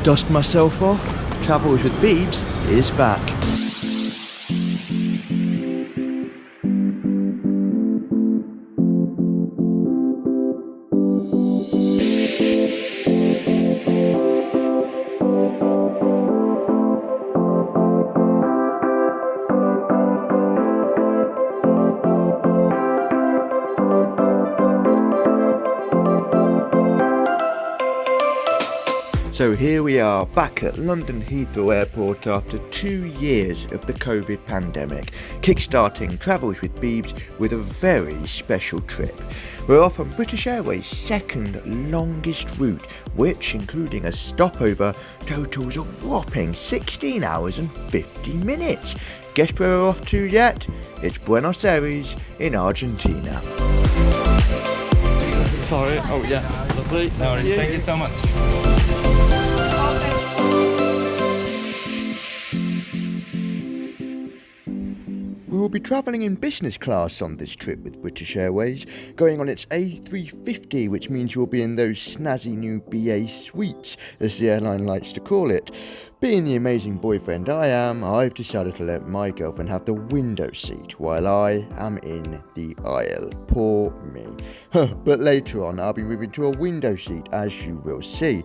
dust myself off. Travels with Biebs is back. So here we are back at London Heathrow Airport after 2 years of the COVID pandemic, kickstarting Travels with Biebs with a very special trip. We're off on British Airways' second longest route, which, including a stopover, totals a whopping 16 hours and 50 minutes. Guess where we're off to yet? It's Buenos Aires in Argentina. Sorry, oh yeah, lovely. No worries, thank you so much. We will be travelling in business class on this trip with British Airways, going on its A350, which means you'll be in those snazzy new BA suites, as the airline likes to call it. Being the amazing boyfriend I am, I've decided to let my girlfriend have the window seat while I am in the aisle. Poor me. But later on I'll be moving to a window seat, as you will see.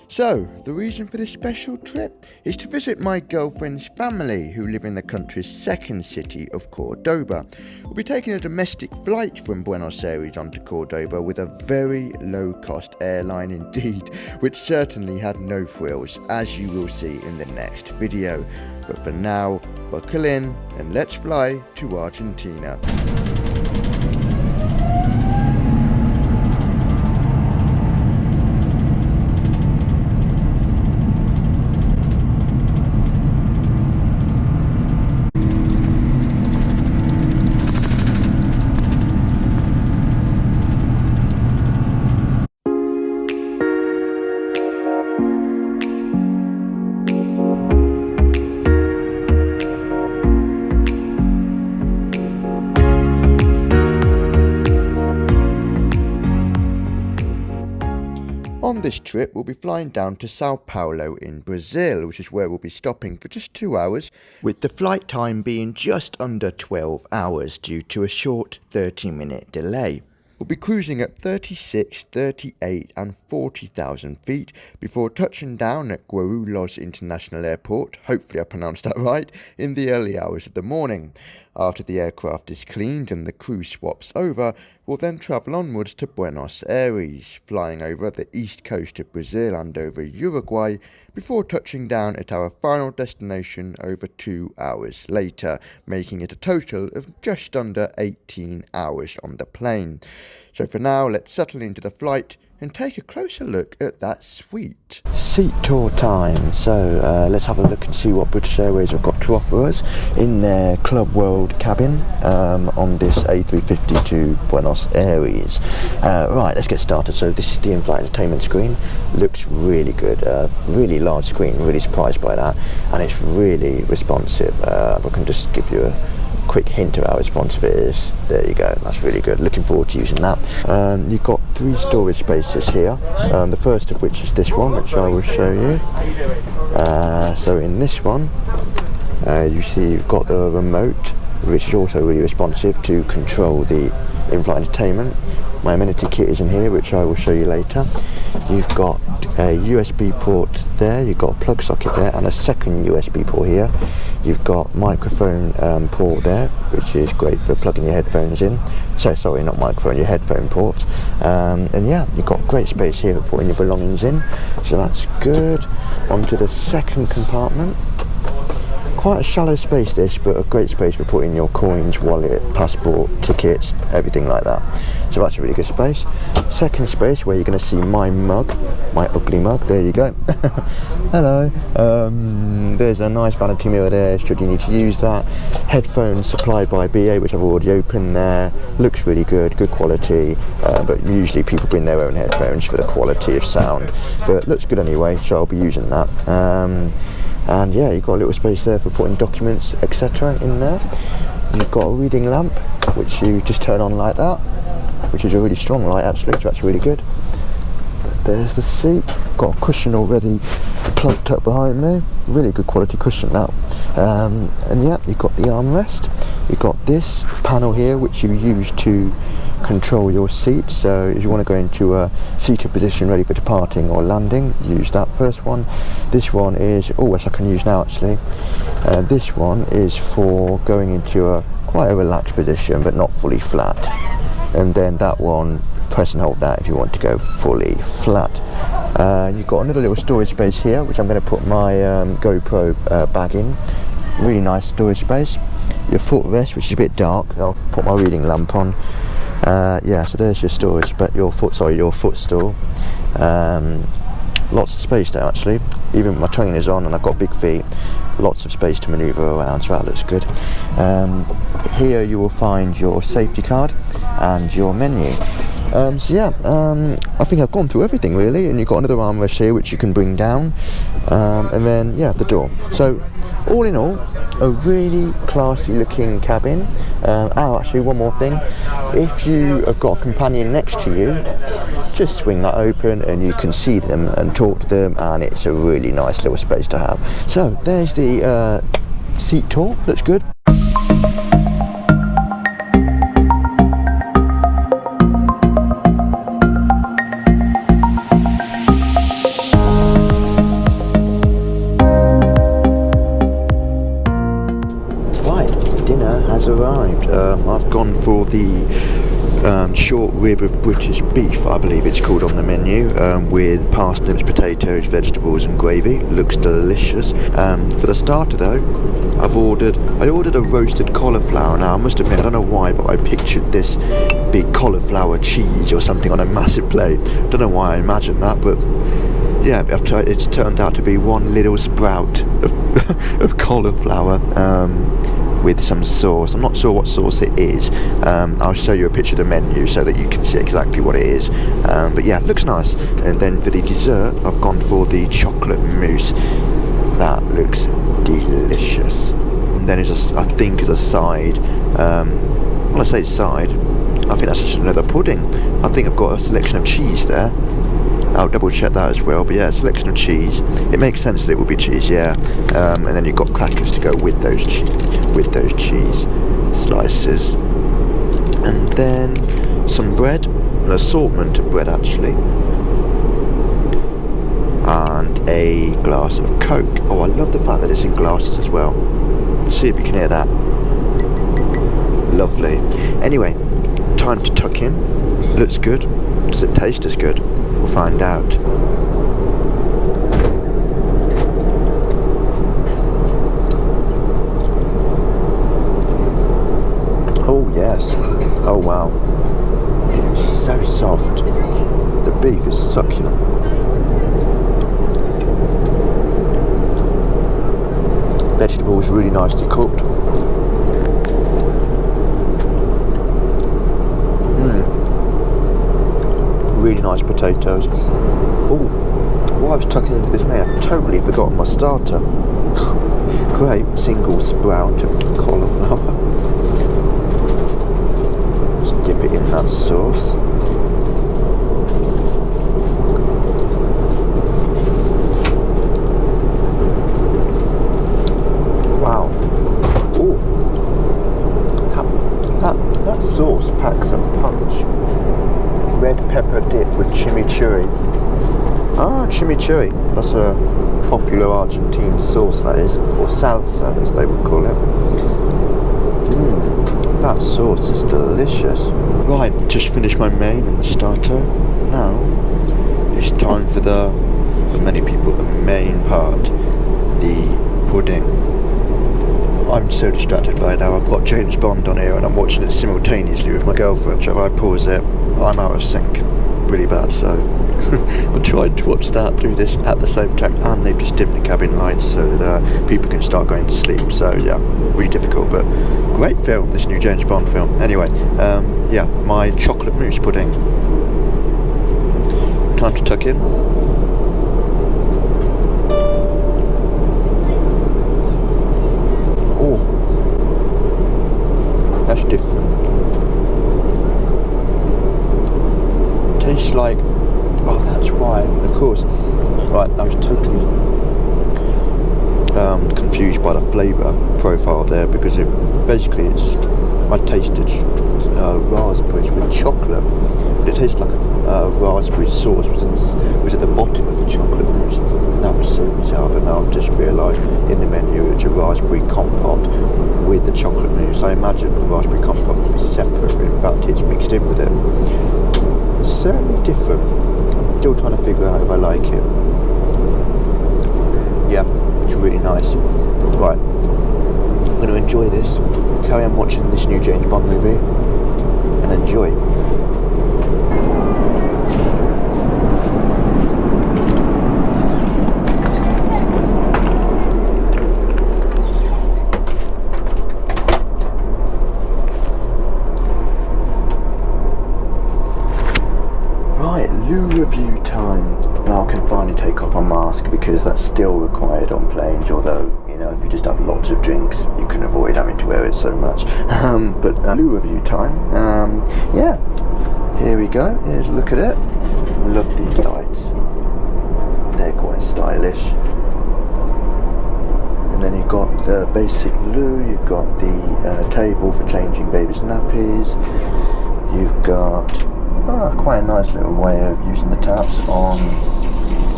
So, the reason for this special trip is to visit my girlfriend's family, who live in the country's second city of Cordoba. We'll be taking a domestic flight from Buenos Aires onto Cordoba with a very low-cost airline indeed, which certainly had no frills, as you will see in the next video. But for now, buckle in and let's fly to Argentina. On this trip, we'll be flying down to São Paulo in Brazil, which is where we'll be stopping for just 2 hours, with the flight time being just under 12 hours due to a short 30-minute delay. We'll be cruising at 36, 38 and 40,000 feet before touching down at Guarulhos International Airport, hopefully I pronounced that right, in the early hours of the morning. After the aircraft is cleaned and the crew swaps over, we'll then travel onwards to Buenos Aires, flying over the east coast of Brazil and over Uruguay, before touching down at our final destination over 2 hours later, making it a total of just under 18 hours on the plane. So for now, let's settle into the flight and take a closer look at that suite. Seat tour time. So let's have a look and see what British Airways have got to offer us in their Club World cabin on this A350 to Buenos Aires. Right, let's get started. So this is the in-flight entertainment screen. Looks really good, really large screen, really surprised by that, and it's really responsive. I can just give you a quick hint of how responsive it is. There you go, that's really good. Looking forward to using that. You've got 3 storage spaces here, the first of which is this one, which I will show you. So in this one, you see you've got the remote, which is also really responsive to control the in-flight entertainment. My amenity kit is in here, which I will show you later. You've got a USB port there, you've got a plug socket there, and a second USB port here. You've got microphone port there, which is great for plugging your headphones in. So sorry, not microphone, your headphone port. And yeah, you've got great space here for putting your belongings in, so that's good. Onto the second compartment. Quite a shallow space this, but a great space for putting your coins, wallet, passport, tickets, everything like that. So that's a really good space. Second space where you're going to see my mug, my ugly mug, there you go. Hello. There's a nice vanity mirror there should you need to use that. Headphones supplied by BA, which I've already opened there. Looks really good, good quality, but usually people bring their own headphones for the quality of sound. But looks good anyway, so I'll be using that. And yeah, you've got a little space there for putting documents, etc. in there. You've got a reading lamp, which you just turn on like that, which is a really strong light actually, so that's really good. There's the seat, got a cushion already clumped up behind me. Really good quality cushion now. And yeah, you've got the armrest. You've got this panel here which you use to control your seat. So if you want to go into a seated position ready for departing or landing, use that first one. This one is, which I can use now actually. This one is for going into quite a relaxed position but not fully flat. And then that one, press and hold that if you want to go fully flat. You've got another little storage space here which I'm going to put my GoPro bag in. Really nice storage space. Your footrest, which is a bit dark, I'll put my reading lamp on. Yeah, so there's your storage, but your footstool. Lots of space there actually. Even my trainers on and I've got big feet. Lots of space to manoeuvre around, so that looks good. Here you will find your safety card and your menu. So yeah, I think I've gone through everything really, and you've got another armrest here which you can bring down, and then yeah, the door. So all in all, a really classy looking cabin. Actually one more thing, if you have got a companion next to you, just swing that open and you can see them and talk to them, and it's a really nice little space to have. So there's the seat tour. Looks good. Arrived. I've gone for the short rib of British beef, I believe it's called on the menu, with parsnips, potatoes, vegetables and gravy. Looks delicious. For the starter though, I ordered a roasted cauliflower. Now I must admit, I don't know why, but I pictured this big cauliflower cheese or something on a massive plate. Don't know why I imagined that, but yeah, it's turned out to be one little sprout of cauliflower with some sauce. I'm not sure what sauce it is. I'll show you a picture of the menu so that you can see exactly what it is. But yeah, it looks nice. And then for the dessert, I've gone for the chocolate mousse. That looks delicious. And then I think as a side, when I say side, I think that's just another pudding. I think I've got a selection of cheese there. I'll double check that as well, but yeah, a selection of cheese. It makes sense that it will be cheese, yeah. And then you've got crackers to go with those cheese slices. And then some bread, an assortment of bread actually. And a glass of Coke. Oh, I love the fact that it's in glasses as well. See if you can hear that. Lovely. Anyway, time to tuck in. Looks good. Does it taste as good? We'll find out. Oh yes. Oh wow. It's so soft. The beef is succulent. Vegetables really nicely cooked. Really nice potatoes. Oh, while I was tucking into this meal, I totally forgot my starter. Great single sprout of cauliflower. Just dip it in that sauce. Wow. Oh, that sauce packs a punch. Red pepper dip with chimichurri. Ah, chimichurri. That's a popular Argentine sauce, that is, or salsa as they would call it. That sauce is delicious. Right, just finished my main and the starter. Now it's time for many people, the main part, the pudding. I'm so distracted right now. I've got James Bond on here and I'm watching it simultaneously with my girlfriend. So if I pause it, I'm out of sync really bad, so I'm trying to watch that, do this at the same time, and they've just dimmed the cabin lights so that people can start going to sleep. So yeah, really difficult, but great film, this new James Bond film. Anyway, yeah, my chocolate mousse pudding. Time to tuck in. Oh, that's different. Tastes like, oh, that's why, of course. Right, I was totally confused by the flavour profile there, because I tasted raspberries with chocolate, but it tasted like a raspberry sauce was at the bottom of the chocolate mousse, and that was so bizarre. But now I've just realised in the menu it's a raspberry compote with the chocolate mousse. I imagine the raspberry compote would be separate, but in fact it's mixed in with it. It's certainly different. I'm still trying to figure out if I like it. Yeah, it's really nice. Right, I'm going to enjoy this, carry on watching this new James Bond movie, and enjoy. Right, loo review time. Now I can finally take off my mask, because that's still required on planes, although, you know, if you just have lots of drinks, you can avoid having to wear it so much. But loo review time. Yeah, here we go. Here's a look at it. Love these lights. They're quite stylish. And then you've got the basic loo, you've got the table for changing baby's nappies. You've got quite a nice little way of using the taps on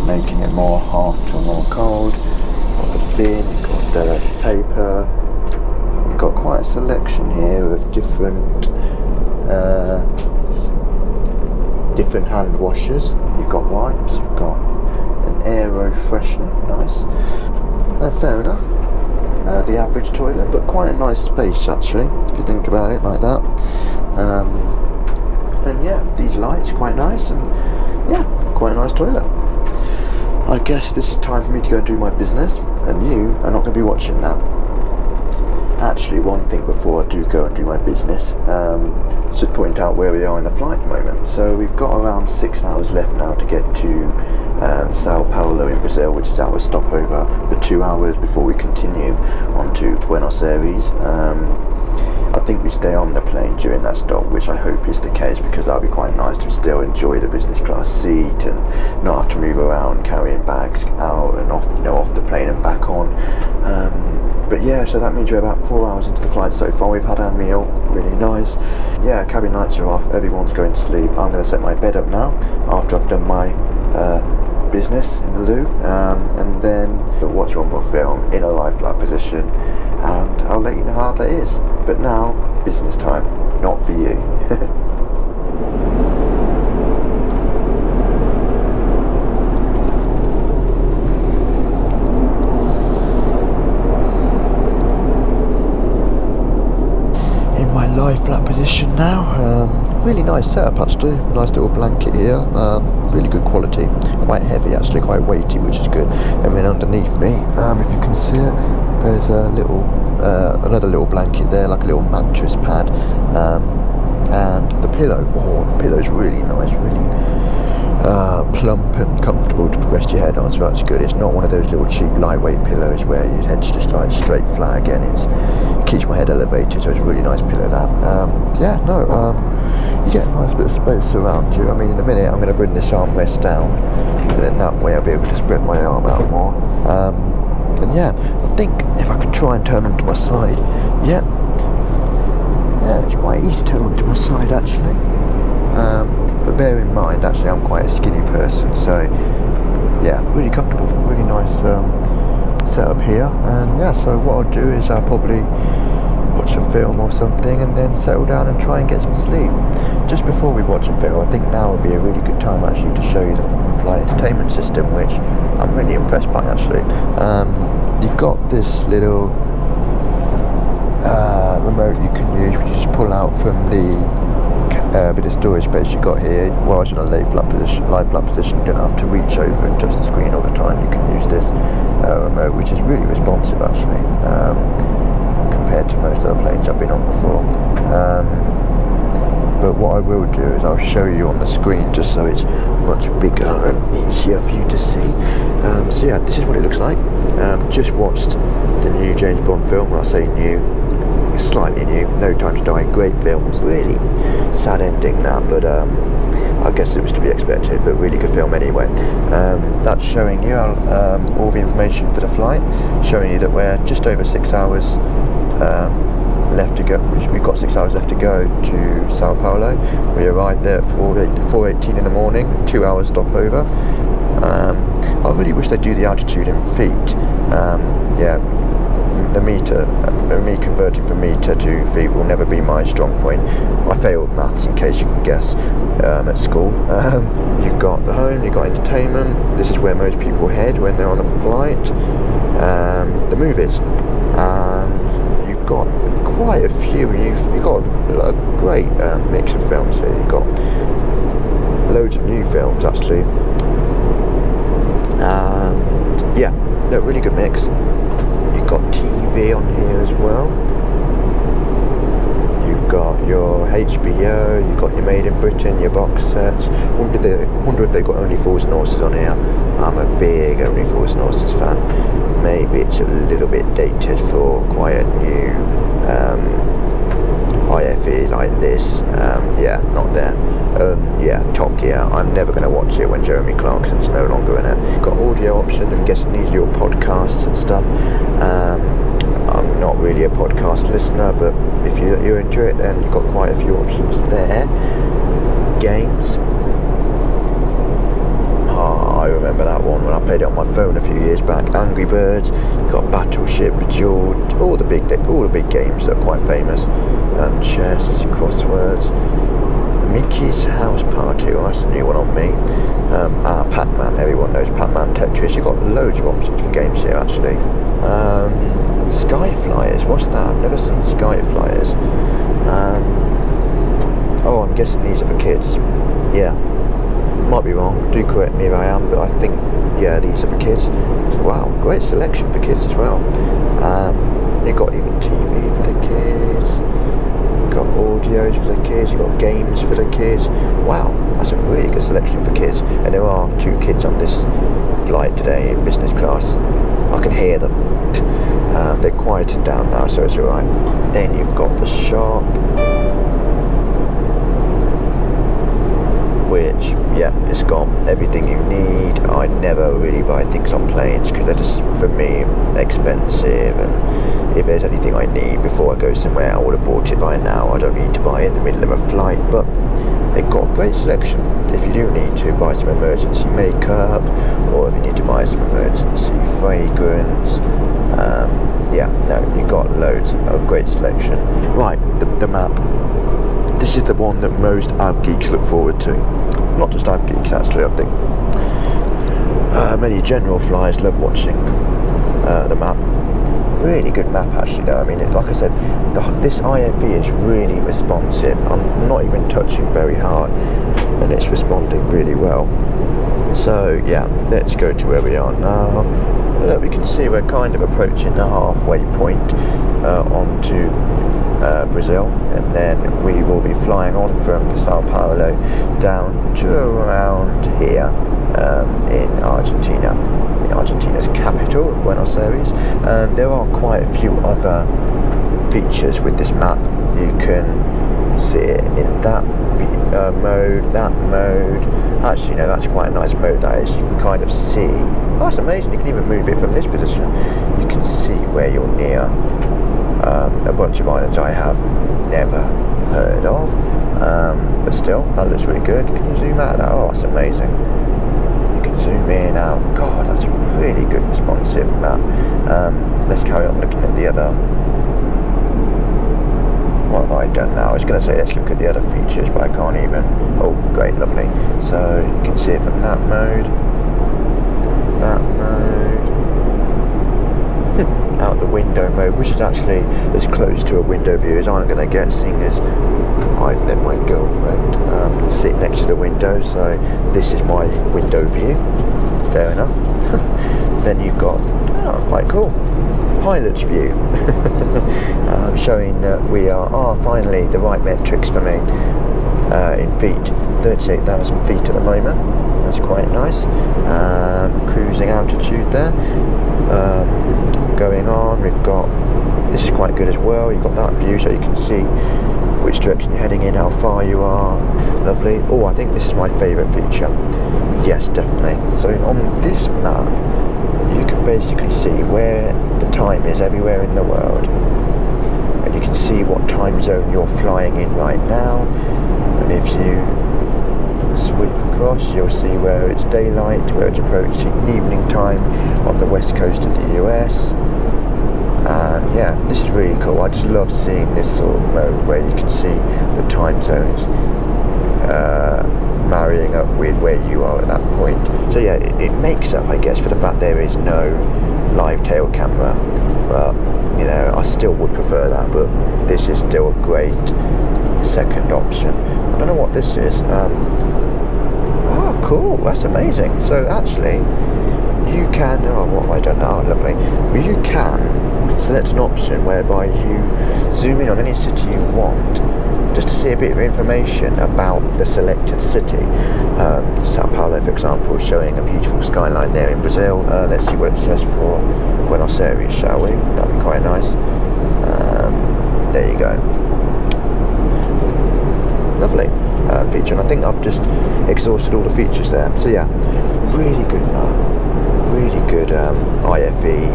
making it more hot or more cold. You've got the bin, you've got the paper, you've got quite a selection here of different hand washers. You've got wipes, you've got an aero freshener, nice. Fair enough. The average toilet, but quite a nice space actually, if you think about it like that. And yeah, these lights quite nice, and yeah, quite a nice toilet. I guess this is time for me to go and do my business, and you are not going to be watching that. Actually, one thing before I do go and do my business, should point out where we are in the flight at the moment. So we've got around 6 hours left now to get to São Paulo in Brazil, which is our stopover for 2 hours before we continue on to Buenos Aires. I think we stay on the plane during that stop, which I hope is the case, because that'll be quite nice to still enjoy the business class seat and not have to move around carrying bags out and off the plane and back on. But yeah, so that means we're about 4 hours into the flight so far. We've had our meal, really nice. Yeah, cabin lights are off, everyone's going to sleep. I'm going to set my bed up now after I've done my business in the loo, and then we'll watch one more film in a lie flat position, and I'll let you know how that is. But now, business time, not for you. In my lie flat position now. Really nice setup actually, nice little blanket here, really good quality, quite heavy actually, quite weighty, which is good. And then underneath me, if you can see it, there's a little, another little blanket there, like a little mattress pad, and the pillow, the pillow's really nice, really plump and comfortable to rest your head on, so that's good. It's not one of those little cheap lightweight pillows where your head's just like straight flat again. It keeps my head elevated, so it's a really nice pillow that. You get a nice bit of space around you. I mean, in a minute I'm going to bring this armrest down, and then that way I'll be able to spread my arm out more. And yeah, I think if I could try and turn onto my side, yeah, it's quite easy to turn onto my side actually. But bear in mind, actually, I'm quite a skinny person, so yeah, really comfortable, really nice setup here. And yeah, so what I'll do is I'll probably watch a film or something and then settle down and try and get some sleep. Just before we watch a film, I think now would be a really good time actually to show you the flight entertainment system, which I'm really impressed by actually. You've got this little remote you can use, which you just pull out from the bit of storage space you got here. Whilst in a lie flat position, you don't have to reach over and touch the screen all the time. You can use this remote, which is really responsive actually, compared to most other planes I've been on before. But what I will do is I'll show you on the screen just so it's much bigger and easier for you to see. So yeah, this is what it looks like. Just watched the new James Bond film. When I say new, slightly new. No Time to Die, great film. Really sad ending that, but I guess it was to be expected, but really good film anyway. That's showing you all the information for the flight, showing you that we're just over 6 hours left to go. We've got 6 hours left to go to São Paulo. We arrived there at 4:18 in the morning, 2 hours stopover. I really wish they'd do the altitude in feet. The meter, me converting from meter to feet will never be my strong point. I failed maths, in case you can guess, at school. You've got the home, you've got entertainment. This is where most people head when they're on a flight. The movies, and you've got quite a few. You've got a great mix of films here. You've got loads of new films actually, and yeah, no, really good mix. You've got TV on here as well. You've got your HBO, you've got your Made in Britain, your box sets. Wonder if they've got Only Fools and Horses on here. I'm a big Only Fools and Horses fan. Maybe it's a little bit dated for quite a new IFE like this. Yeah, not there. Top Gear. I'm never going to watch it when Jeremy Clarkson's no longer in it. Got audio option. I'm guessing these are your podcasts and stuff. I'm not really a podcast listener, but if you're into it, then you've got quite a few options there. Games. I remember that one when I played it on my phone a few years back. Angry Birds, got Battleship, Bejeweled, all the big games that are quite famous. Chess, crosswords, Mickey's House Party. Oh, that's a new one on me. Pac-Man. Everyone knows Pac-Man. Tetris. You've got loads of options for games here actually. Sky Flyers. What's that? I've never seen Sky Flyers. I'm guessing these are for kids. Yeah. Might be wrong, do correct me if I am, but I think, yeah, these are for kids. Wow, great selection for kids as well. You've got even TV for the kids, you've got audios for the kids, you've got games for the kids. Wow, that's a really good selection for kids. And there are 2 kids on this flight today in business class. I can hear them. They're quieted down now, so it's alright. Then you've got the shop, which, yeah, it's got everything you need. I never really buy things on planes because they're just, for me, expensive, and if there's anything I need before I go somewhere, I would have bought it by now. I don't need to buy it in the middle of a flight, but they've got a great selection. If you do need to buy some emergency makeup, or if you need to buy some emergency fragrance, you've got loads of great selection. Right, the map. This is the one that most ab geeks look forward to. Not just ab geeks actually, I think. Many general flyers love watching the map. Really good map actually though. I mean, like I said, this IFE is really responsive. I'm not even touching very hard and it's responding really well. So yeah, let's go to where we are now. Look, we can see we're kind of approaching the halfway point onto Brazil, and then we will be flying on from São Paulo down to around here in Argentina, in Argentina's capital, Buenos Aires. And there are quite a few other features with this map. You can see it in that mode, that mode. Actually, no, that's quite a nice mode that is. You can kind of see. Oh, that's amazing. You can even move it from this position. You can see where you're near. A bunch of islands I have never heard of, but still, that looks really good. Can you zoom out of that? Oh, that's amazing. You can zoom in out. God, that's a really good responsive map. Let's carry on looking at the other. What have I done now? I was going to say let's look at the other features, but I can't even. Oh, great, lovely. So you can see it from that mode. That mode. Out the window mode, which is actually as close to a window view as I'm going to get, seeing as I let my girlfriend sit next to the window, so this is my window view. Fair enough. Then you've got, quite cool, pilot's view. Showing that we are finally the right metrics for me in feet. 38,000 feet at the moment. That's quite nice. Cruising altitude there. Going on, we've got this is quite good as well. You've got that view so you can see which direction you're heading in, how far you are. Lovely. Oh, I think this is my favourite feature. Yes, definitely. So on this map you can basically see where the time is everywhere in the world, and you can see what time zone you're flying in right now, and if you sweep across you'll see where it's daylight, where it's approaching evening time on the west coast of the US. And yeah, this is really cool. I just love seeing this sort of mode where you can see the time zones marrying up with where you are at that point. So yeah, it makes up, I guess, for the fact there is no live tail camera, but you know, I still would prefer that, but this is still a great second option. I don't know what this is. Oh cool, that's amazing. So actually you can, oh what have I done now, lovely. You can select an option whereby you zoom in on any city you want, just to see a bit of information about the selected city. São Paulo, for example, showing a beautiful skyline there in Brazil. Let's see what it says for Buenos Aires, shall we? That'd be quite nice. There you go. Lovely feature, and I think I've just exhausted all the features there. So yeah, really good map, really good IFE.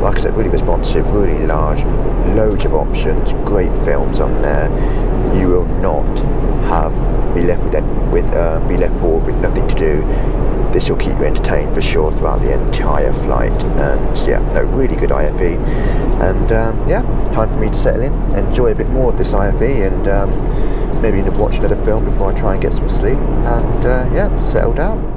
Like I said, really responsive, really large, loads of options, great films on there. You will not be left bored with nothing to do. This will keep you entertained for sure throughout the entire flight. And yeah, a really good IFE. And yeah, time for me to settle in, enjoy a bit more of this IFE, and maybe end up watching another film before I try and get some sleep. And yeah, settle down.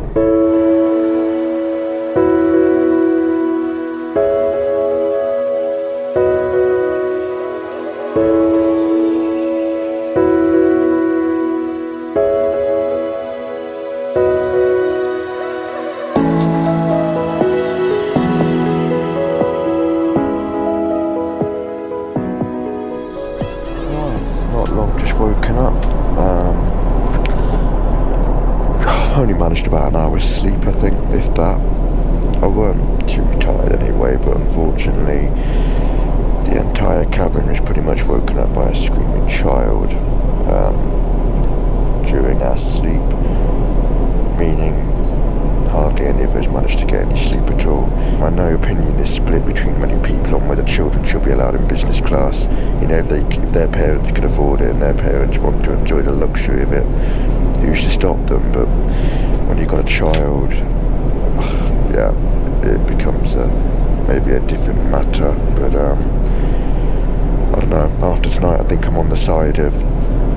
Woken up. I've only managed about an hour's sleep, I think, if that. I weren't too tired anyway, but unfortunately the entire cabin was pretty much woken up by a screaming child during our sleep, meaning hardly any of us managed to get any sleep at all. I know opinion is split between many people on whether children should be allowed in business class. You know, if their parents can afford it and their parents want to enjoy the luxury of it, who's to stop them? But when you've got a child, yeah, it becomes maybe a different matter. But I don't know, after tonight I think I'm on the side of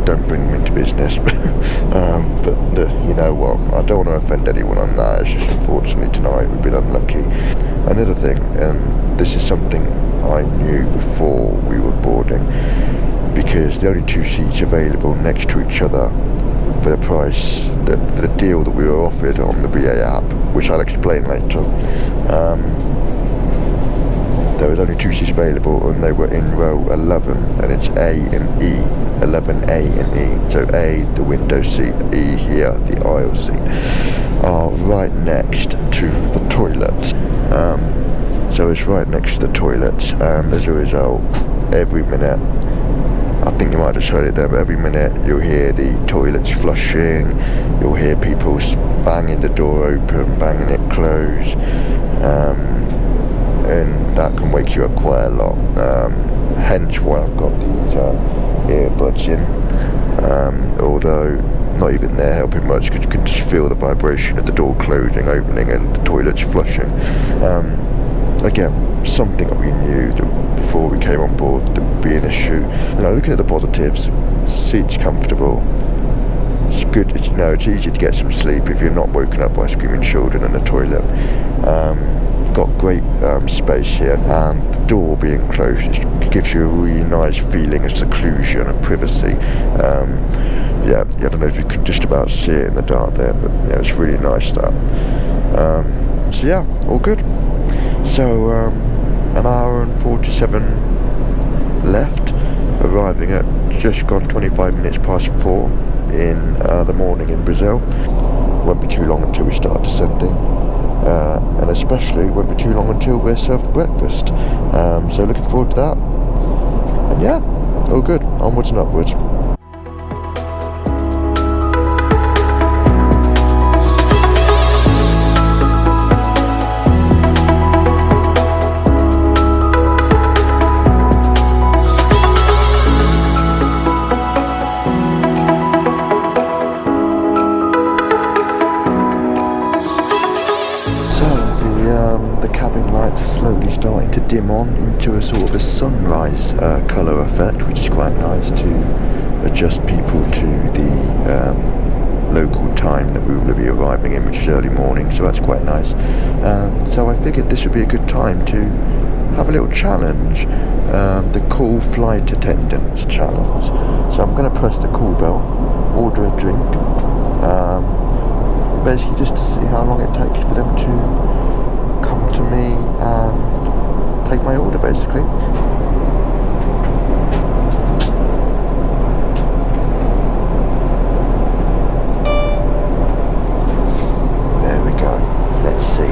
don't bring them into business. But you know what, I don't want to offend anyone on that. It's just unfortunately tonight we've been unlucky. Another thing, and this is something I knew before we were boarding, because the only two seats available next to each other for the price, for the deal that we were offered on the BA app, which I'll explain later, there was only two seats available, and they were in row 11, and it's A and E, 11A and E. So A, the window seat, E here, the aisle seat, are right next to the toilets. So it's right next to the toilets, and as a result, every minute, I think you might have just heard it there, but every minute you'll hear the toilets flushing, you'll hear people banging the door open, banging it closed, and that can wake you up quite a lot. Hence why I've got these earbuds in, although not even they're helping much, because you can just feel the vibration of the door closing, opening, and the toilets flushing. Again, something that we knew that before we came on board that would be an issue. You know, looking at the positives, seats comfortable, it's good, it's easy to get some sleep if you're not woken up by screaming children in the toilet. Got great space here, and the door being closed, it gives you a really nice feeling of seclusion and privacy. Yeah, I don't know if you could just about see it in the dark there, but yeah, it's really nice that. So yeah, all good. So an hour and 47 left, arriving at just gone 25 minutes past 4 in the morning in Brazil. Won't be too long until we start descending. and especially it won't be too long until we're served breakfast. So looking forward to that. And yeah, all good. Onwards and upwards. The cabin lights are slowly starting to dim on into a sort of a sunrise colour effect, which is quite nice to adjust people to the local time that we will be arriving in, which is early morning, so that's quite nice. So I figured this would be a good time to have a little challenge, the call flight attendants challenge. So I'm going to press the call bell, order a drink, basically just to see how long it takes for them to come to me and take my order, basically. There we go. Let's see.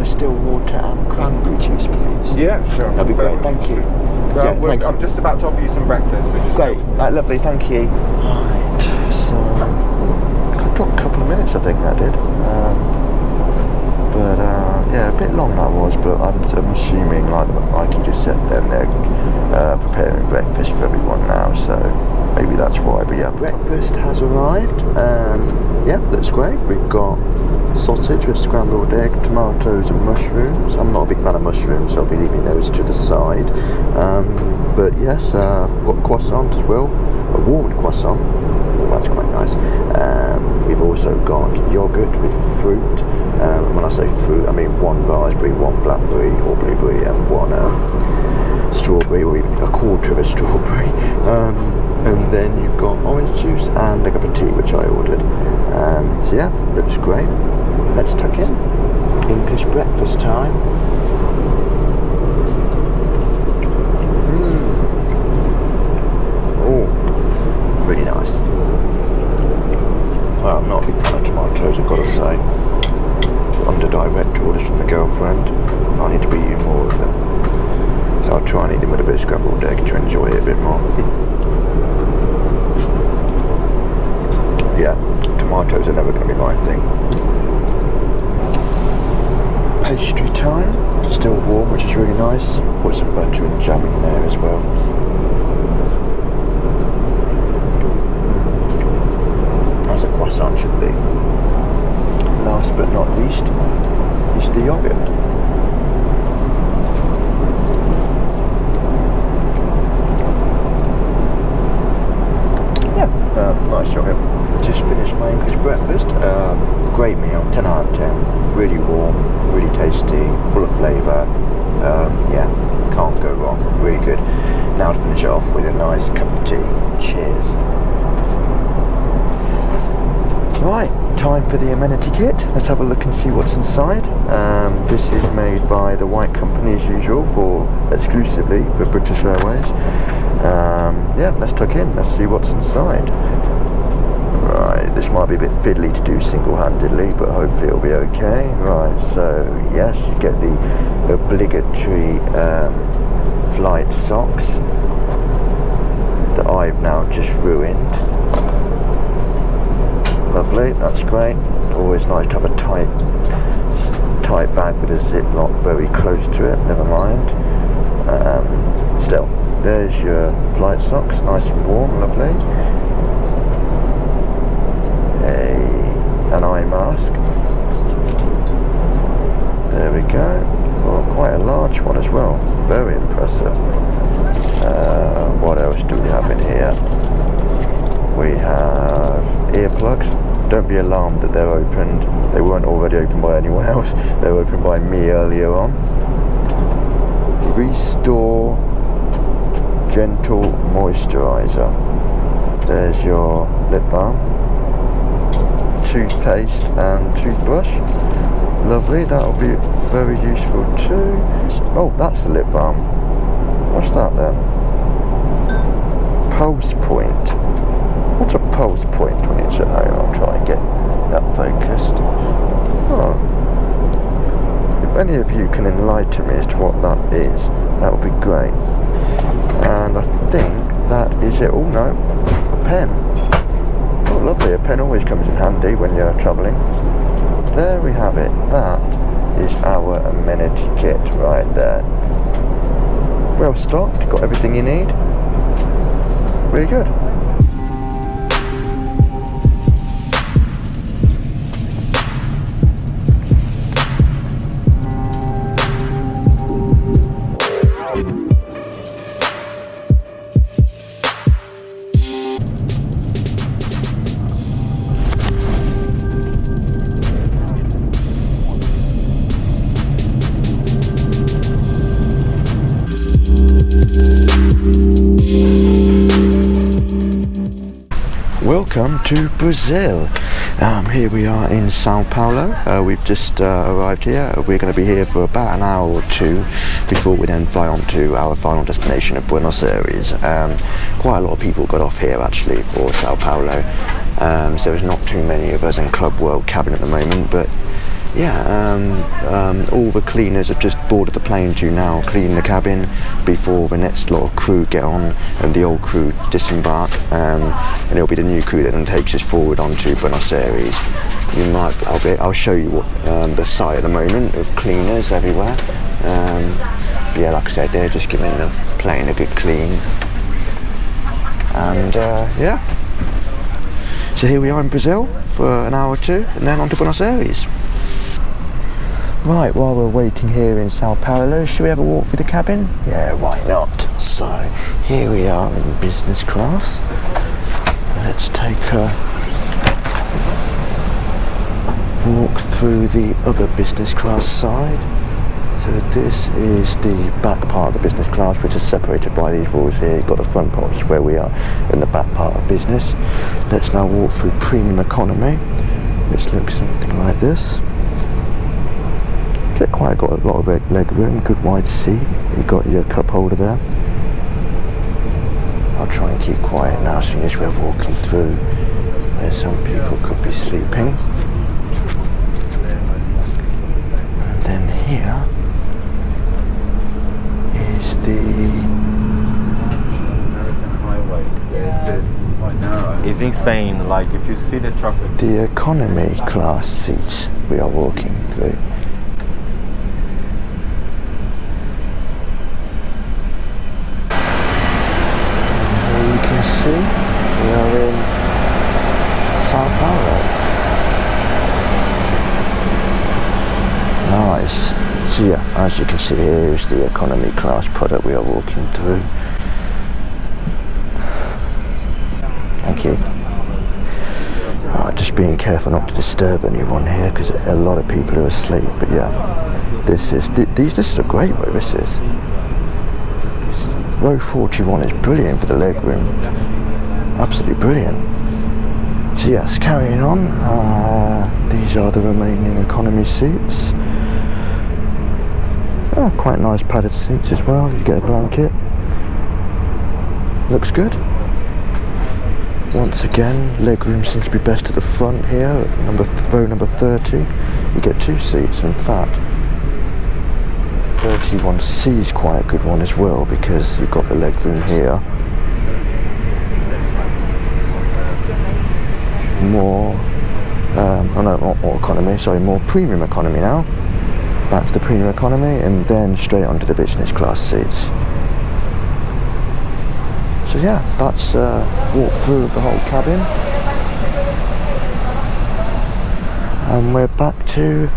Still water and cranberry juice, please. Yeah, sure. That'd be great, thank you. Well, Yeah, thank you. I'm just about to offer you some breakfast. So just great, lovely, thank you. Right, so it took a couple of minutes, I think that did. But yeah, a bit long that was, but I'm assuming, like you just said then, they're preparing breakfast for everyone now, so maybe that's why. But yeah, breakfast has arrived. Yeah, that's great. We've got sausage with scrambled egg, tomatoes and mushrooms. I'm not a big fan of mushrooms, so I'll be leaving those to the side. But yes, I've got croissant as well, a warmed croissant. Oh, that's quite nice. We've also got yogurt with fruit. And when I say fruit, I mean one raspberry, one blackberry or blueberry, and one strawberry, or even a quarter of a strawberry. And then you've got orange juice and a cup of tea, which I ordered. So yeah, looks great. Let's tuck in. English breakfast time. Oh, really nice. Well, I'm not a big fan of tomatoes, I've got to say. Under direct orders from the girlfriend, I need to be eating more of them. So I'll try and eat them with a bit of scrambled egg to enjoy it a bit more. Yeah, tomatoes are never going to be my thing. Pastry time, still warm, which is really nice. Put some butter and jam in there as well. As a croissant should be. Last but not least is the yogurt. Yeah, nice yogurt. Just finished my English breakfast. Great meal, 10 out of 10. Really warm, really tasty, full of flavour. Yeah, can't go wrong. Really good. Now to finish it off with a nice cup of tea. Cheers. Right, time for the amenity kit. Let's have a look and see what's inside. This is made by the White Company as usual, exclusively for British Airways. Yeah, let's tuck in. Let's see what's inside. Right, this might be a bit fiddly to do single-handedly, but hopefully it'll be okay. Right, so yes, you get the obligatory flight socks that I've now just ruined. Lovely, that's great. Always nice to have a tight bag with a ziplock very close to it. Never mind. Still, there's your flight socks, nice and warm, lovely. An eye mask. There we go. Well, quite a large one as well. Very impressive. What else do we have in here? We have earplugs. Don't be alarmed that they're opened. They weren't already opened by anyone else. They were opened by me earlier on. Restore Gentle Moisturizer. There's your lip balm, toothpaste and toothbrush. Lovely, that'll be very useful too. Oh, that's the lip balm. What's that then? Pulse point. What's a pulse point? I'll try and get that focused. Oh. If any of you can enlighten me as to what that is, that would be great. And I think that is it. Oh no, a pen. Oh lovely, a pen always comes in handy when you're travelling. There we have it. That is our amenity kit right there. Well stocked, got everything you need. Really good. Welcome to Brazil. Here we are in São Paulo. We've just arrived here. We're going to be here for about an hour or two before we then fly on to our final destination of Buenos Aires. Quite a lot of people got off here actually for São Paulo. So there's not too many of us in Club World cabin at the moment, but yeah, all the cleaners have just boarded the plane to now clean the cabin before the next lot of crew get on and the old crew disembark, and it'll be the new crew that then takes us forward onto Buenos Aires. I'll show you what the site at the moment of cleaners everywhere. But yeah, like I said, they're just giving the plane a good clean, and yeah. So here we are in Brazil for an hour or two, and then on to Buenos Aires. Right, while we're waiting here in São Paulo, should we have a walk through the cabin? Yeah, why not? So, here we are in business class. Let's take a walk through the other business class side. So this is the back part of the business class, which is separated by these walls here. You've got the front part, which is where we are in the back part of business. Let's now walk through premium economy, which looks something like this. Quite got a lot of leg room, good wide seat. You've got your cup holder there. I'll try and keep quiet now, seeing as we're walking through where some people could be sleeping. And then here is It's insane, like if you see the traffic. the economy class seats we are walking through. See, we are in São Paulo. Nice. So yeah, as you can see, here is the economy class product we are walking through. Thank you. Just being careful not to disturb anyone here, because a lot of people are asleep. But yeah, this is a great row. This is. Row 41 is brilliant for the leg room. Absolutely brilliant. So yes, carrying on. These are the remaining economy seats. Quite nice padded seats as well. You get a blanket. Looks good. Once again, leg room seems to be best at the front here. Row number 30. You get two seats, in fact. 31C is quite a good one as well, because you've got the leg room here. More, not more economy, sorry, more premium economy now. Back to the premium economy, and then straight onto the business class seats. So yeah, that's walk through the whole cabin. And we're back to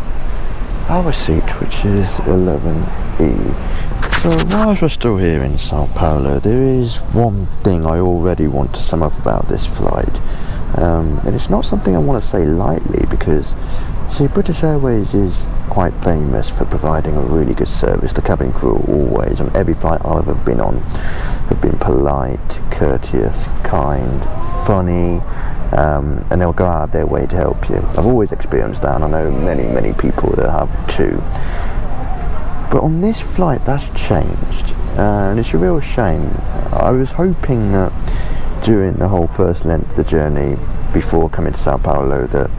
our seat, which is 11E. So whilst we're still here in São Paulo, there is one thing I already want to sum up about this flight, and it's not something I want to say lightly, because See, British Airways is quite famous for providing a really good service. The cabin crew always, on every flight I've ever been on, have been polite, courteous, kind, funny, and they'll go out of their way to help you. I've always experienced that, and I know many people that have too. But on this flight, that's changed, and it's a real shame. I was hoping that during the whole first length of the journey, before coming to São Paulo, that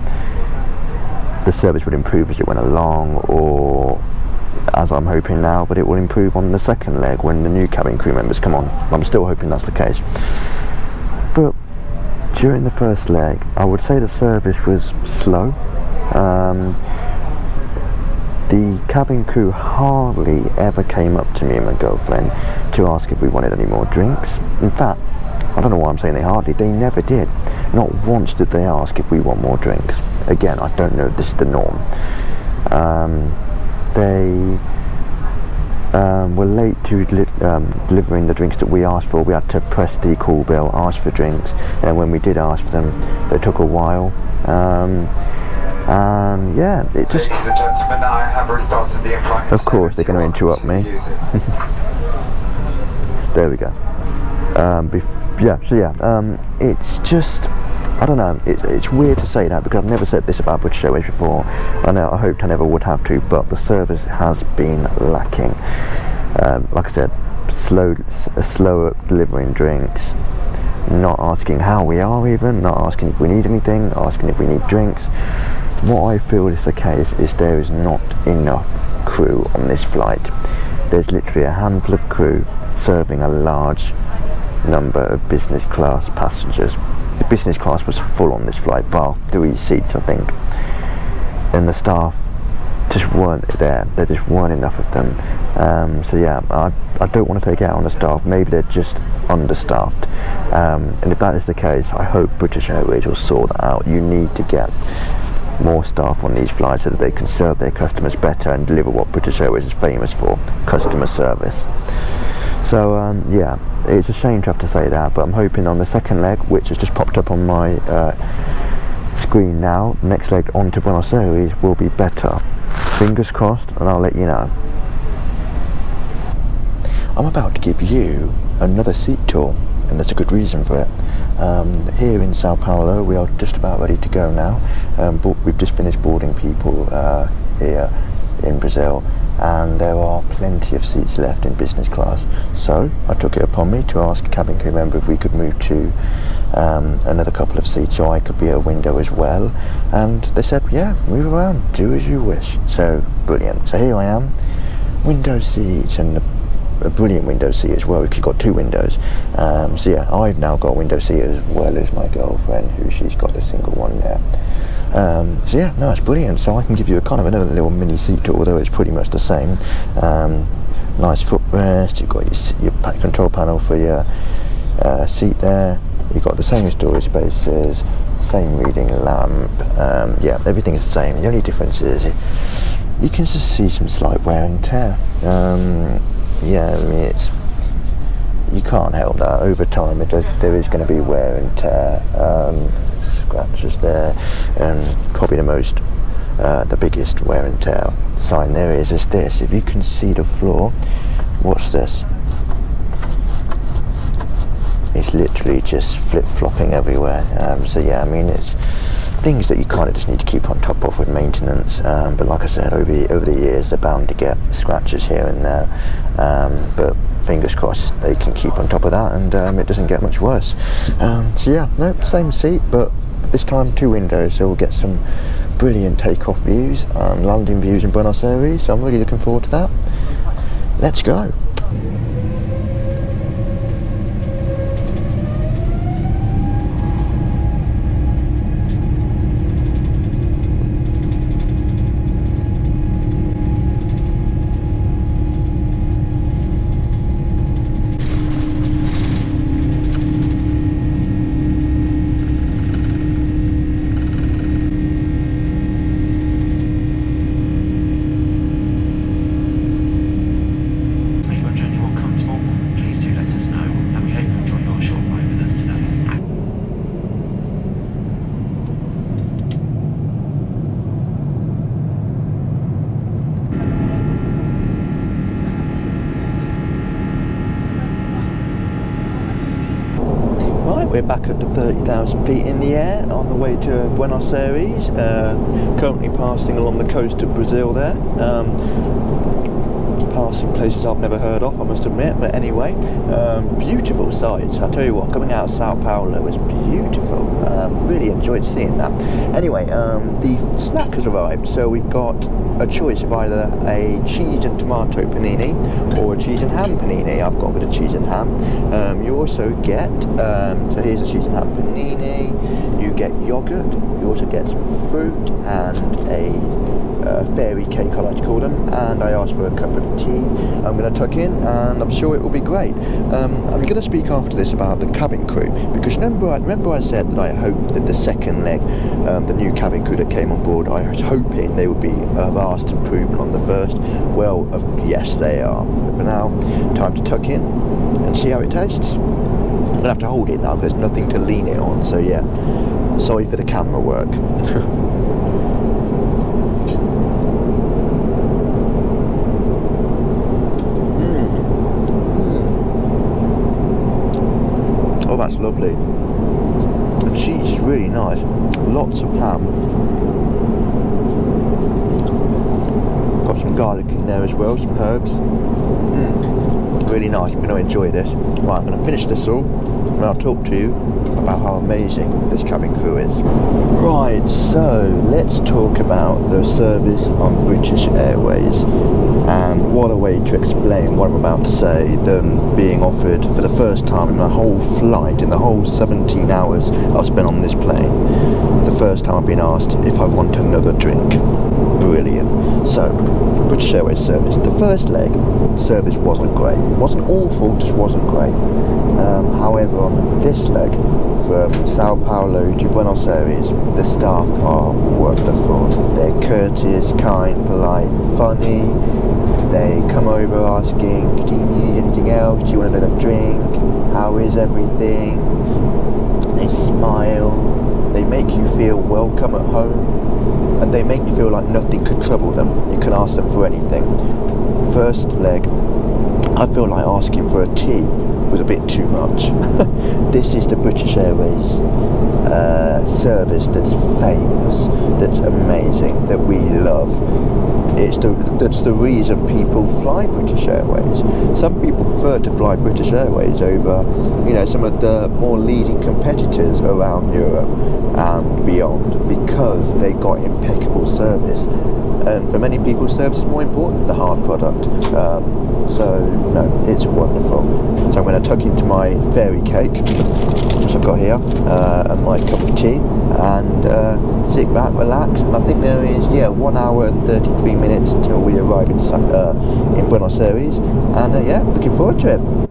the service would improve as it went along, or as I'm hoping now, that it will improve on the second leg when the new cabin crew members come on. I'm still hoping that's the case. But during the first leg, I would say the service was slow. The cabin crew hardly ever came up to me and my girlfriend to ask if we wanted any more drinks. In fact, I don't know why I'm saying they never did. Not once did they ask if we want more drinks. Again, I don't know if this is the norm. They were late to delivering the drinks that we asked for. We had to press the call bell, ask for drinks, and when we did ask for them, they took a while. And yeah, it just... Ladies and gentlemen, I have restarted the flight. Of course, they're going to interrupt me. There we go. It's just, I don't know, it's weird to say that because I've never said this about British Airways before. I know, I hoped I never would have to, but the service has been lacking. Like I said, slower delivering drinks, not asking how we are even, not asking if we need anything, asking if we need drinks. What I feel is the case is there is not enough crew on this flight. There's literally a handful of crew serving a large number of business class passengers. The business class was full on this flight, bar 3 seats I think, and the staff just weren't there. There just weren't enough of them. So yeah, I don't want to take it out on the staff. Maybe they're just understaffed, and if that is the case, I hope British Airways will sort that out. You need to get more staff on these flights so that they can serve their customers better and deliver what British Airways is famous for, customer service. So yeah, it's a shame to have to say that, but I'm hoping on the second leg, which has just popped up on my screen now, the next leg on to Buenos Aires will be better. Fingers crossed, and I'll let you know. I'm about to give you another seat tour, and there's a good reason for it. Here in São Paulo, we are just about ready to go now. We've just finished boarding people here in Brazil, and there are plenty of seats left in business class. So I took it upon me to ask a cabin crew member if we could move to another couple of seats so I could be at a window as well, and they said, yeah, move around, do as you wish. So brilliant. So here I am, window seats, and a brilliant window seat as well because you've got 2 windows. So yeah, I've now got a window seat as well as my girlfriend, who she's got a single one there. So yeah, no, it's brilliant. So I can give you a kind of another little mini seat tour, although it's pretty much the same. Nice footrest, you've got your control panel for your seat there. You've got the same storage spaces, same reading lamp. Yeah, everything's the same. The only difference is you can just see some slight wear and tear. Yeah, I mean, you can't help that. Over time, there is going to be wear and tear, scratches there, and probably the biggest wear and tear sign there is this. If you can see the floor, watch this. It's literally just flip-flopping everywhere. So yeah, I mean, it's things that you kind of just need to keep on top of with maintenance. But like I said, over the years, they're bound to get scratches here and there. But fingers crossed they can keep on top of that, and it doesn't get much worse. So yeah, no, same seat, but this time 2 windows, so we'll get some brilliant takeoff views, landing views in Buenos Aires. So I'm really looking forward to that. Let's go. we're back up to 30,000 feet in the air on the way to Buenos Aires, currently passing along the coast of Brazil there. Passing places I've never heard of, I must admit, but anyway, beautiful sights. I tell you what, coming out of São Paulo was beautiful. Really enjoyed seeing that. Anyway, the snack has arrived, so we've got a choice of either a cheese and tomato panini or a cheese and ham panini. I've got a bit of cheese and ham. You also get, so here's a cheese and ham panini, you get yogurt, you also get some fruit and a fairy cake, I like to call them, and I asked for a cup of tea. I'm going to tuck in and I'm sure it will be great. I'm going to speak after this about the cabin crew, because remember I said that I hoped that the second leg, the new cabin crew that came on board, I was hoping they would be a vast improvement on the first. Well, yes they are. But for now, time to tuck in and see how it tastes. I'm going to have to hold it now because there's nothing to lean it on, so yeah, sorry for the camera work. Oh, that's lovely. The cheese is really nice. Lots of ham. Got some garlic in there as well, some herbs. Really nice. I'm going to enjoy this. Right, I'm going to finish this all and I'll talk to you about how amazing this cabin crew is. Right, so let's talk about the service on British Airways. And what a way to explain what I'm about to say than being offered for the first time in my whole flight, in the whole 17 hours I've spent on this plane, the first time I've been asked if I want another drink. Brilliant. So, British Airways service. The first leg, service wasn't great. It wasn't awful, just wasn't great. However, on this leg, from São Paulo to Buenos Aires, the staff are wonderful. They're courteous, kind, polite, funny. They come over asking, do you need anything else? Do you want another drink? How is everything? They smile. They make you feel welcome at home. And they make you feel like nothing could trouble them. You can ask them for anything. First leg, I feel like asking for a tea was a bit too much. This is the British Airways service that's famous, that's amazing, that we love. That's the reason people fly British Airways. Some people prefer to fly British Airways over, some of the more leading competitors around Europe and beyond, because they got impeccable service. And for many people, service is more important than the hard product. So no, it's wonderful. So I'm going to tuck into my fairy cake, which I've got here, and my cup of tea, and sit back, relax. And I think there is 1 hour and 33 minutes until we arrive in Buenos Aires, and looking forward to it.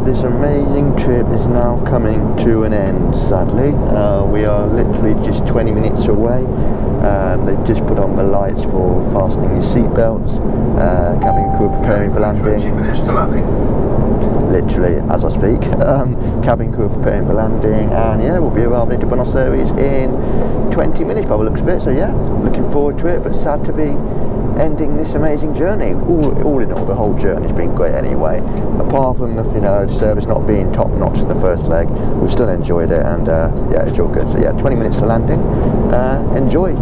This amazing trip is now coming to an end, sadly. We are literally just 20 minutes away. They've just put on the lights for fastening your seatbelts. Cabin crew preparing for landing. Literally, as I speak. Cabin crew preparing for landing, and we'll be arriving into Buenos Aires in 20 minutes by the looks of it. So looking forward to it, but sad to be ending this amazing journey. All in all, the whole journey's been great anyway. Apart from the service not being top notch in the first leg, we've still enjoyed it, and it's all good. So 20 minutes to landing. Enjoy.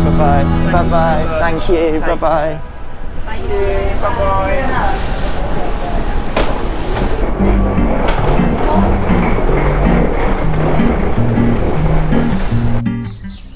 bye-bye, bye-bye, thank you, bye-bye. Thank you. Bye-bye.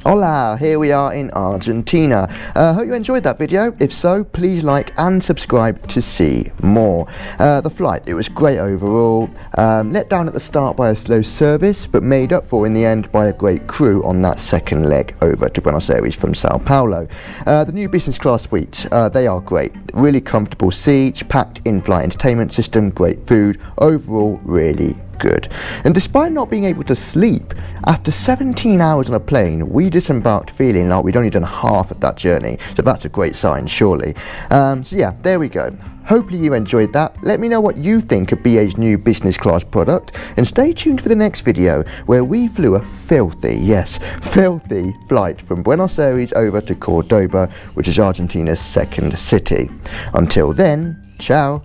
Hola, here we are in Argentina. Hope you enjoyed that video. If so, please like and subscribe to see more. The flight, it was great overall. Let down at the start by a slow service, but made up for in the end by a great crew on that second leg over to Buenos Aires from São Paulo. The new business class suites, they are great. Really comfortable seats, packed in-flight entertainment system, great food. Overall, really good. And despite not being able to sleep, after 17 hours on a plane, we disembarked feeling like we'd only done half of that journey. So that's a great sign, surely. So yeah, there we go. Hopefully you enjoyed that. Let me know what you think of BA's new business class product, and stay tuned for the next video where we flew a filthy, yes, filthy flight from Buenos Aires over to Cordoba, which is Argentina's second city. Until then, ciao.